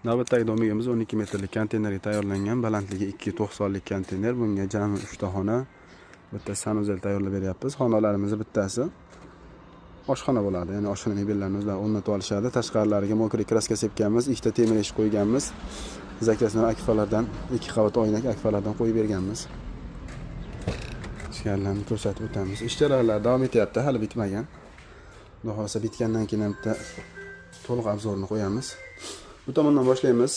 Navbatdagi domigimiz 12 metrlik konteynerga tayyorlangan, balandligi 2,90 lik konteyner. Bunga jami 3 ta xona, bitta sanuzel tayyorlab beryapmiz. Xonalarimiz bittasi oshxona bo'ladi. Ya'ni oshxona mebellarni o'zlari o'rnatib olishadi. Tashqarilariga mokriy kraska sepganmiz, ikkita temir eshik qo'yganmiz. Zakasini akfalardan 2 qavat oynak akfalardan qo'yib berganmiz. Ichkarilarni ko'rsatib o'tamiz. Ish jarayonlari davom etyapti, hali bitmagan. Xudo xolasa bitgandan keyin ham bitta to'liq obzorni qo'yamiz. Bu tomondan boshlaymiz.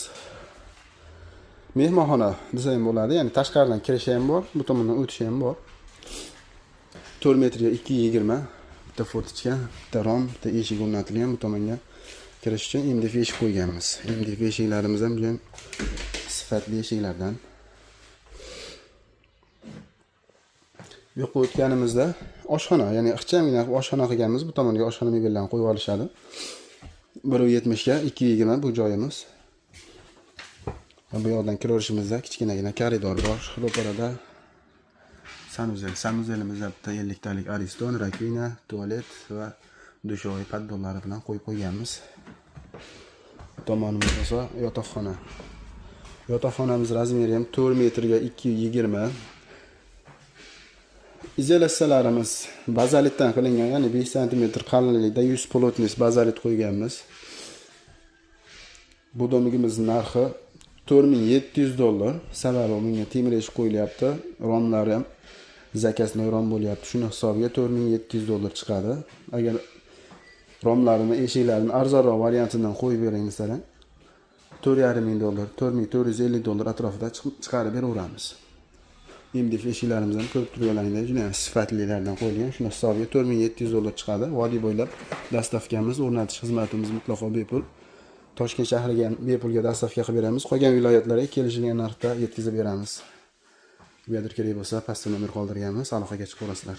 Mehmonxona desa ham bo'ladi, ya'ni tashqaridan kirishi ham bor, bu tomondan o'tishi ham bor. 4 metrga 2,20, bitta fortichka, bitta rom, bitta eshik o'rnatilgan. Bu tomonga kirish uchun MDF eshik qo'yganmiz. MDF eshiklarimiz ham juda sifatli eshiklardan. Bu yoqqa o'tganimizda oshxona, ya'ni ixchamgina oshxona qilganmiz. Bu tomonga oshxona mebellarni qo'yib olishadi. 1,70 ga 2,20 bu joyimiz. Bu yoqdan kiraverishimizda kichkinagina koridor bor. Ro'parada sanuzelimizda bitta 50 talik ariston, rakvina, tualet va dushovoy poddollari bilan qo'yib qo'yganmiz. Bu tomonimiz esa yotoqxona. Yotoqxonamiz razmeri ham 4 metrga 2,20. Izolyatsiyalarimiz bazalitdan qilingan, ya'ni 5 cm qalinlikda 100 plotnis bazalit qo'yganmiz. Bu domigimizning narxi $4,700. Sababi bunga temir eshik qo'yilyapti. Romlari ham zakasli rom bo'lyapti. Shuni hisobiga $4,700 chiqadi. Agar romlarini, eshiklarini arzonroq variantidan qo'yib bering desalar, $4,500, $4,450 atrofida chiqarib beraveramiz. MDF eshiklarimiz ham ko'rib turganlaringdek juda sifatlilardan qo'yilgan. Shuni hisobiga $4,700 chiqadi. Vodiy bo'ylab dastavkamiz, o'rnatish xizmatimiz mutlaqo bepul. Toshkent shahriga ham bepulga dastavka qilib beramiz. Qolgan viloyatlarga kelishilgan narxda yetkazib beramiz. Bu yerda kerak bo'lsa, pastda nomer qoldirganmiz, aloqaga chiqib olasizlar.